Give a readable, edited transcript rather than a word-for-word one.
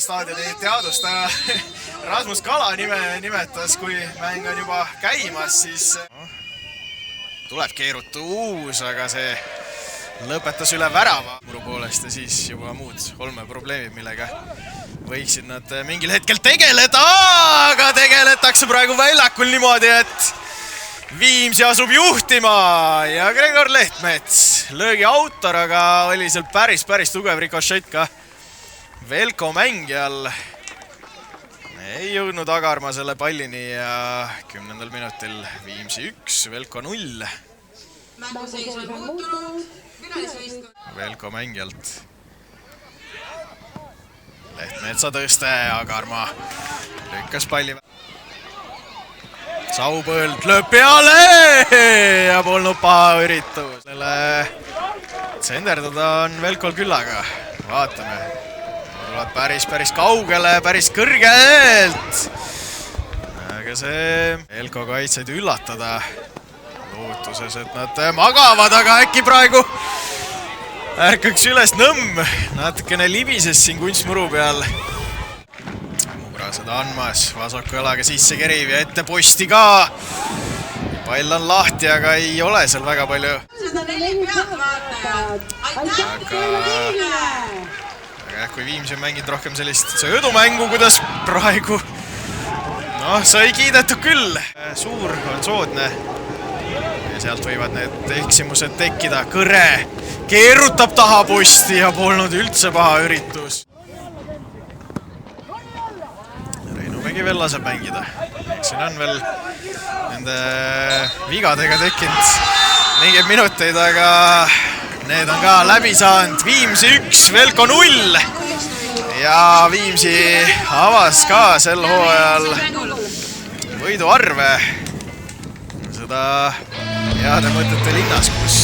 staadioni teadustaja Rasmus Kala nime nimetas, kui mäng on juba käimas, siis tuleb keerutu uus, aga see lõpetas üle värava muru poolest ja siis juba muud olmeprobleemid, millega võiksid nad mingil hetkel tegeleda, aga tegeletakse praegu väljakul niimoodi, et Viimsi asub juhtima ja Gregor Lehtmets, löögi autor, aga oli seal päris tugev rikošett ka Velko mängijal. Ei jõudnud Agarma selle pallini ja 10. minutil Viimsi 1, Velko 0. Mänguseis on muutunud, külalisvõistkond. Velko mängijalt. Lehtmetsa tõste, Agarma lükkas palli. Saupõld lööb peale ja polnud paha üritus. Selle tsenderdada on Velkol küllaga. Vaatame. Tulevad päris kaugele, päris kõrgelt. Aga see Velko kaitseid üllatada. Lootuses, et nad magavad, aga äkki praegu ärkaks üles Nõmm. Natukene libises siin kunstmuru peal. Seda andmas, vasaku jalaga sisse keriv ja ette posti ka. Pall on lahti, aga ei ole seal väga palju. Aga kui Viimsi on mänginud rohkem sellist söödumängu, kuidas praegu sai kiidetud küll. Suur on soodne ja sealt võivad need eksimused tekkida. Kõre keerutab taha posti ja polnud üldse paha üritus. Veel laseb mängida. Siin on veel nende vigadega tekkinud mingeid minuteid, aga need on ka läbi saanud. Viimsi 1, Velko 0 ja Viimsi avas ka sel hooajal võiduarve. Seda heade mõtete linnas, kus